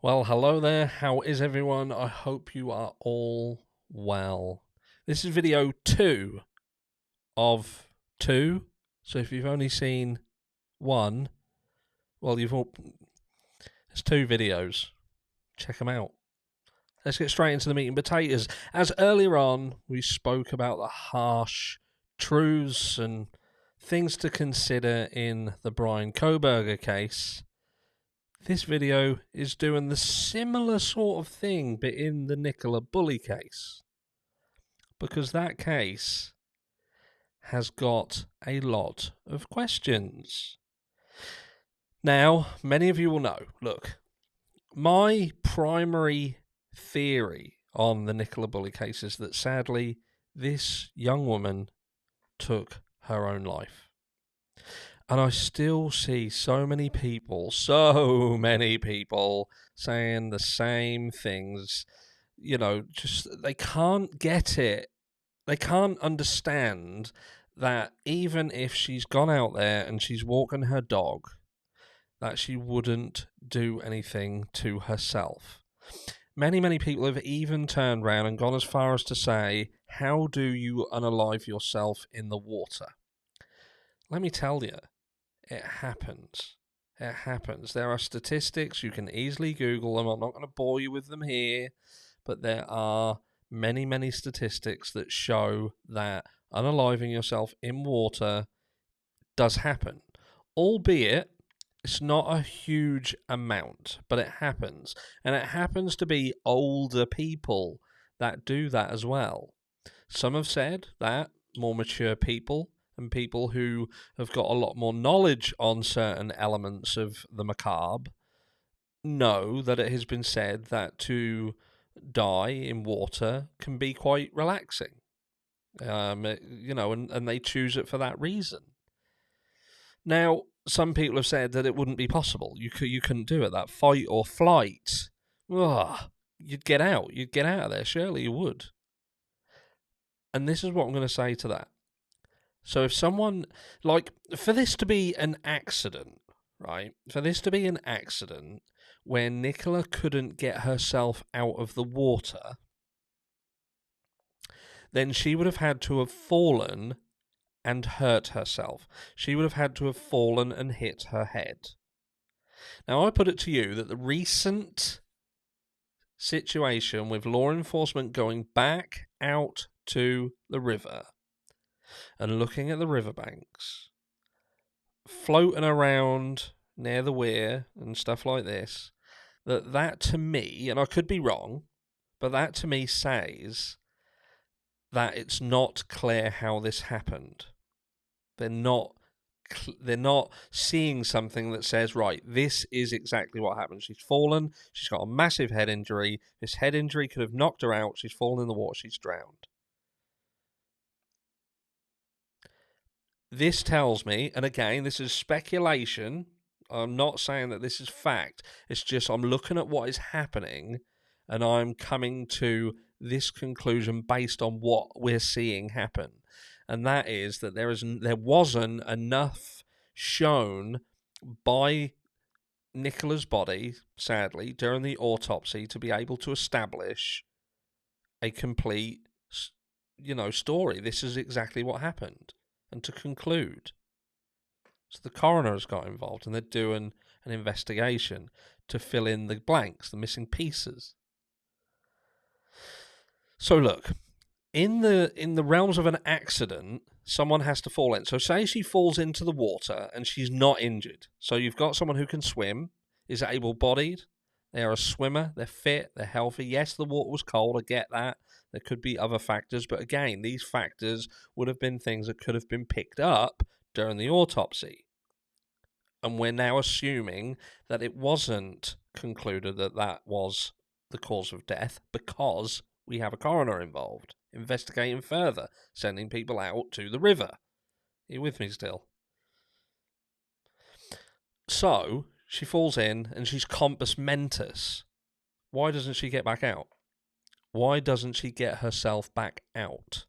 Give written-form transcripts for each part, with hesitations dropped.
Well, hello there. How is everyone? I hope you are all well. This is video 2 of 2. So if you've only seen one, well, there's 2 videos. Check them out. Let's get straight into the meat and potatoes. As earlier on, we spoke about the harsh truths and things to consider in the Brian Koberger case. This video is doing the similar sort of thing, but in the Nicola Bulley case. Because that case has got a lot of questions. Now, many of you will know, look, my primary theory on the Nicola Bulley case is that sadly, this young woman took her own life. And I still see so many people saying the same things. You know, just they can't get it. They can't understand that even if she's gone out there and she's walking her dog, that she wouldn't do anything to herself. Many people have even turned around and gone as far as to say, how do you unalive yourself in the water? Let me tell you. It happens. It happens. There are statistics. You can easily Google them. I'm not going to bore you with them here, but there are many statistics that show that unaliving yourself in water does happen. Albeit, it's not a huge amount, but it happens. And it happens to be older people that do that as well. Some have said that more mature people and people who have got a lot more knowledge on certain elements of the macabre know that it has been said that to die in water can be quite relaxing. And they choose it for that reason. Now, some people have said that it wouldn't be possible. You couldn't do it. That fight or flight. You'd get out. You'd get out of there. Surely you would. And this is what I'm going to say to that. So if someone, for this to be an accident, right? For this to be an accident where Nicola couldn't get herself out of the water, then she would have had to have fallen and hurt herself. She would have had to have fallen and hit her head. Now, I put it to you that the recent situation with law enforcement going back out to the river and looking at the riverbanks, floating around near the weir and stuff like this, that to me, and I could be wrong, but that to me says that it's not clear how this happened. They're not seeing something that says, right, this is exactly what happened. She's fallen, she's got a massive head injury, this head injury could have knocked her out, she's fallen in the water, she's drowned. This tells me, and again, this is speculation, I'm not saying that this is fact, it's just I'm looking at what is happening and I'm coming to this conclusion based on what we're seeing happen. And that is that there wasn't enough shown by Nicola's body, sadly, during the autopsy to be able to establish a complete, story. This is exactly what happened. And to conclude, so the coroner has got involved and they're doing an investigation to fill in the blanks, the missing pieces. So look, in the realms of an accident, someone has to fall in. So say she falls into the water and she's not injured. So you've got someone who can swim, is able-bodied, they're a swimmer, they're fit, they're healthy. Yes, the water was cold, I get that. There could be other factors, but again, these factors would have been things that could have been picked up during the autopsy. And we're now assuming that it wasn't concluded that that was the cause of death because we have a coroner involved, investigating further, sending people out to the river. Are you with me still? So, she falls in and she's compos mentis. Why doesn't she get back out? Why doesn't she get herself back out?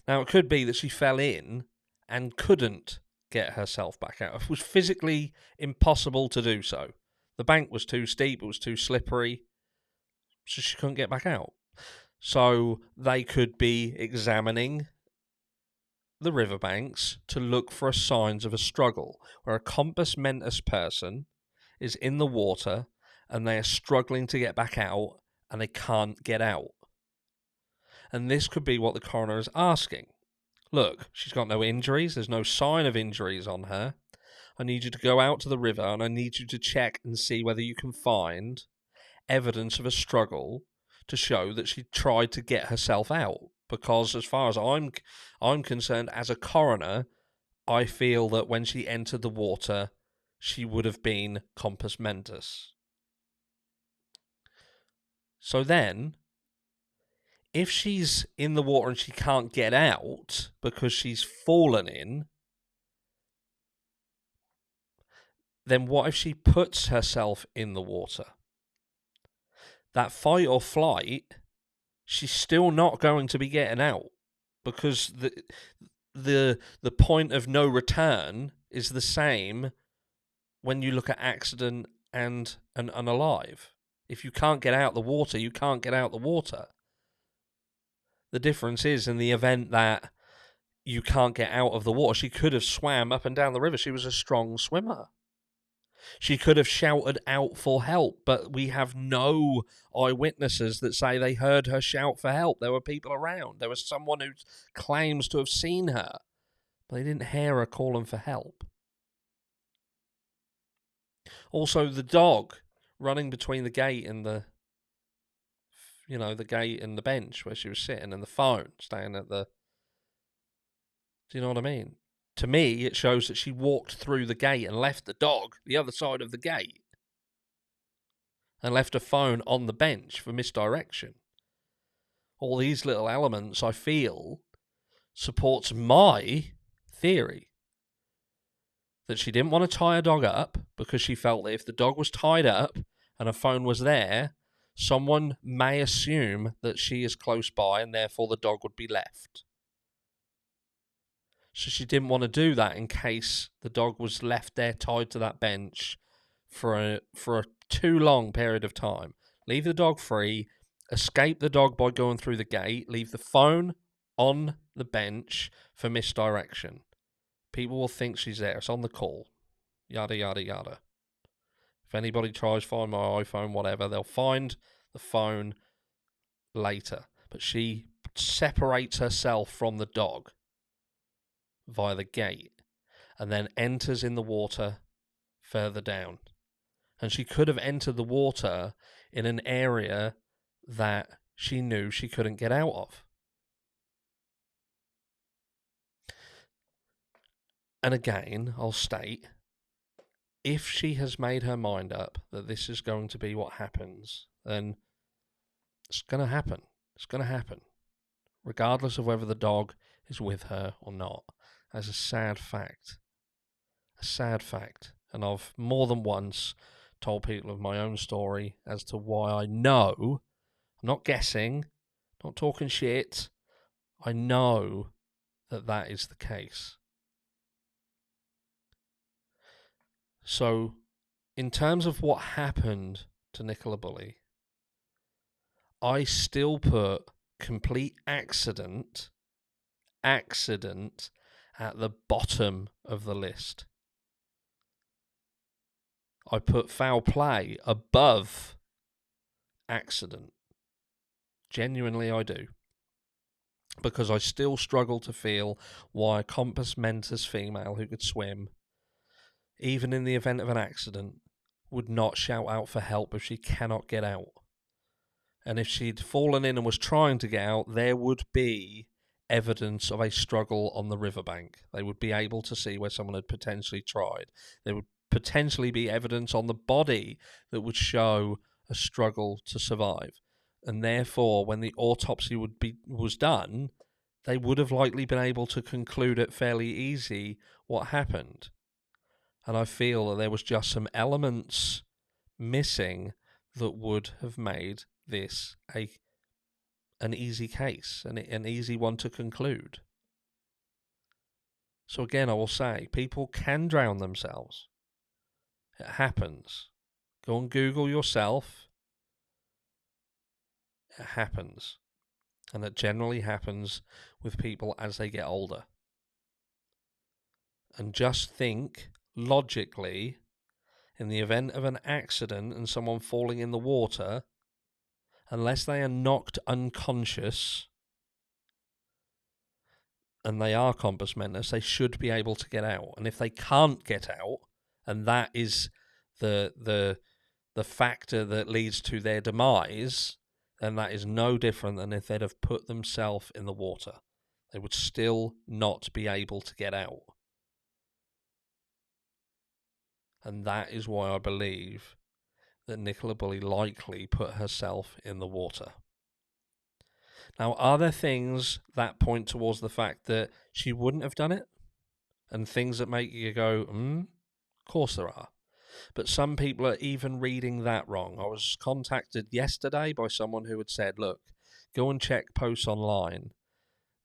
Now, it could be that she fell in and couldn't get herself back out. It was physically impossible to do so. The bank was too steep, it was too slippery, so she couldn't get back out. So they could be examining the riverbanks to look for signs of a struggle, where a compos mentis person is in the water and they are struggling to get back out and they can't get out. And this could be what the coroner is asking. Look, she's got no injuries, there's no sign of injuries on her. I need you to go out to the river and I need you to check and see whether you can find evidence of a struggle to show that she tried to get herself out. Because as far as I'm concerned, as a coroner, I feel that when she entered the water, she would have been compos mentis. So then, if she's in the water and she can't get out because she's fallen in, then what if she puts herself in the water? That fight or flight, she's still not going to be getting out, because the point of no return is the same when you look at accident and an unalive. If you can't get out the water, you can't get out the water. The difference is, in the event that you can't get out of the water, she could have swam up and down the river. She was a strong swimmer. She could have shouted out for help, but we have no eyewitnesses that say they heard her shout for help. There were people around. There was someone who claims to have seen her, but they didn't hear her calling for help. Also, the dog running between the gate and the gate and the bench where she was sitting, and the phone staying at the... Do you know what I mean? To me, it shows that she walked through the gate and left the dog the other side of the gate and left a phone on the bench for misdirection. All these little elements, I feel, supports my theory that she didn't want to tie a dog up because she felt that if the dog was tied up and a phone was there, someone may assume that she is close by and therefore the dog would be left. So she didn't want to do that in case the dog was left there tied to that bench for a too long period of time. Leave the dog free, escape the dog by going through the gate, leave the phone on the bench for misdirection. People will think she's there. It's on the call. Yada, yada, yada. If anybody tries to find my iPhone, whatever, they'll find the phone later. But she separates herself from the dog via the gate and then enters in the water further down. And she could have entered the water in an area that she knew she couldn't get out of. And again, I'll state, if she has made her mind up that this is going to be what happens, then it's going to happen. It's going to happen, regardless of whether the dog is with her or not. As a sad fact. A sad fact. And I've more than once told people of my own story as to why I know, I'm not guessing, not talking shit, I know that that is the case. So, in terms of what happened to Nicola Bulley, I still put complete accident at the bottom of the list. I put foul play above accident. Genuinely, I do. Because I still struggle to feel why a compos mentis female who could swim, even in the event of an accident, would not shout out for help if she cannot get out. And if she'd fallen in and was trying to get out, there would be evidence of a struggle on the riverbank. They would be able to see where someone had potentially tried. There would potentially be evidence on the body that would show a struggle to survive. And therefore, when the autopsy was done, they would have likely been able to conclude it fairly easy what happened. And I feel that there was just some elements missing that would have made this an easy case, an easy one to conclude. So again, I will say, people can drown themselves. It happens. Go and Google yourself. It happens. And it generally happens with people as they get older. And just think logically, in the event of an accident and someone falling in the water, unless they are knocked unconscious and they are compos mentis, they should be able to get out. And if they can't get out, and that is the factor that leads to their demise, then that is no different than if they'd have put themselves in the water. They would still not be able to get out. And that is why I believe that Nicola Bulley likely put herself in the water. Now, are there things that point towards the fact that she wouldn't have done it? And things that make you go, Of course there are. But some people are even reading that wrong. I was contacted yesterday by someone who had said, look, go and check posts online.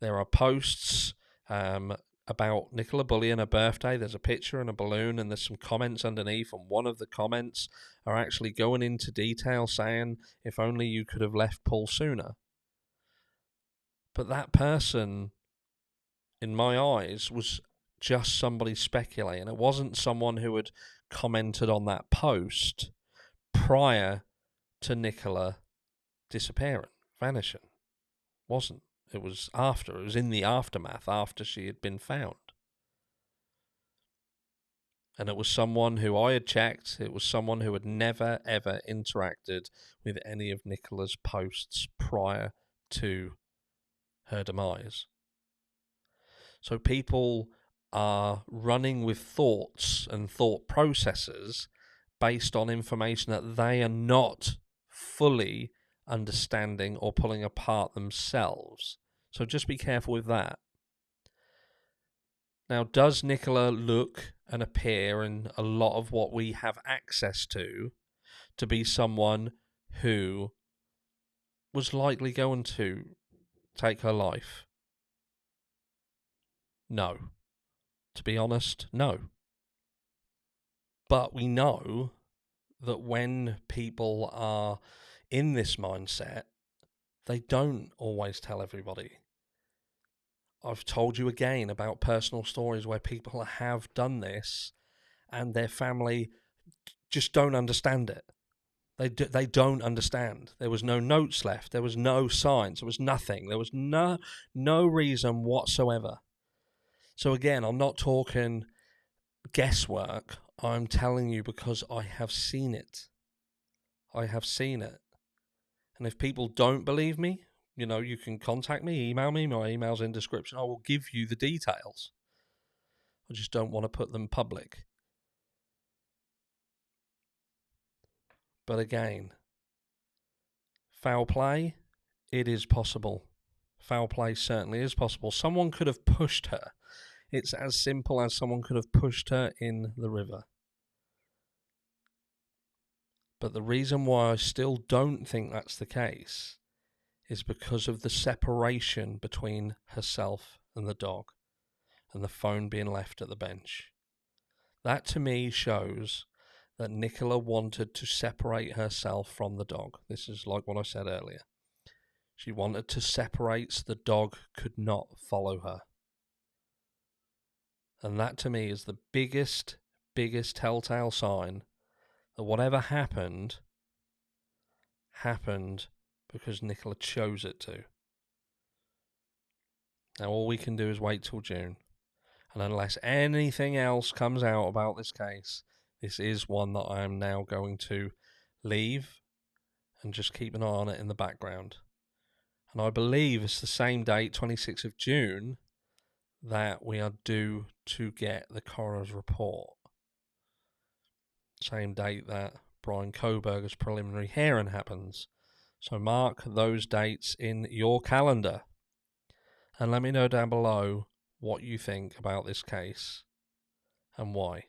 There are posts about Nicola Bulley and her birthday. There's a picture and a balloon, and there's some comments underneath, and one of the comments are actually going into detail saying, if only you could have left Paul sooner. But that person, in my eyes, was just somebody speculating. It wasn't someone who had commented on that post prior to Nicola disappearing, vanishing. Wasn't. It was after. It was in the aftermath, after she had been found. And it was someone who I had checked. It was someone who had never, ever interacted with any of Nicola's posts prior to her demise. So people are running with thoughts and thought processes based on information that they are not fully understanding or pulling apart themselves. So just be careful with that. Now, does Nicola look and appear in a lot of what we have access to be someone who was likely going to take her life? No. To be honest, no. But we know that when people are in this mindset, they don't always tell everybody. I've told you again about personal stories where people have done this and their family just don't understand it. They don't understand. There was no notes left. There was no signs. There was nothing. There was no reason whatsoever. So again, I'm not talking guesswork. I'm telling you because I have seen it. I have seen it. And if people don't believe me, you can contact me, email me. My email's in description. I will give you the details. I just don't want to put them public. But again, foul play, it is possible. Foul play certainly is possible. Someone could have pushed her. It's as simple as someone could have pushed her in the river. But the reason why I still don't think that's the case is because of the separation between herself and the dog and the phone being left at the bench. That to me shows that Nicola wanted to separate herself from the dog. This is like what I said earlier. She wanted to separate so the dog could not follow her. And that to me is the biggest telltale sign that whatever happened because Nicola chose it to. Now all we can do is wait till June. And unless anything else comes out about this case, this is one that I am now going to leave and just keep an eye on it in the background. And I believe it's the same date, 26th of June, that we are due to get the coroner's report. Same date that Brian Koberger's preliminary hearing happens. So mark those dates in your calendar. And let me know down below what you think about this case and why.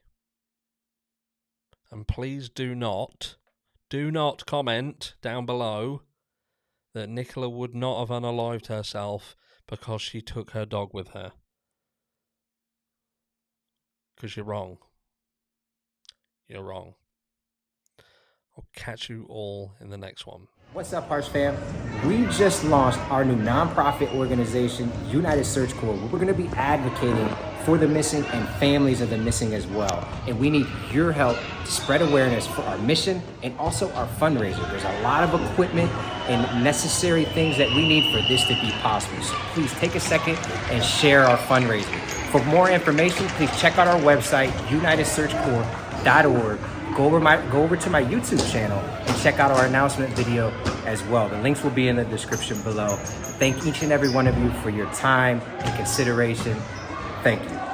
And please do not comment down below that Nicola would not have unalived herself because she took her dog with her. Because you're wrong. You're wrong. I'll catch you all in the next one. What's up, Harsh fam? We just launched our new nonprofit organization, United Search Corps, where we're going to be advocating for the missing and families of the missing as well. And we need your help to spread awareness for our mission and also our fundraiser. There's a lot of equipment and necessary things that we need for this to be possible. So please take a second and share our fundraiser. For more information, please check out our website, unitedsearchcorps.org. Go over to my YouTube channel and check out our announcement video as well. The links will be in the description below. Thank each and every one of you for your time and consideration. Thank you.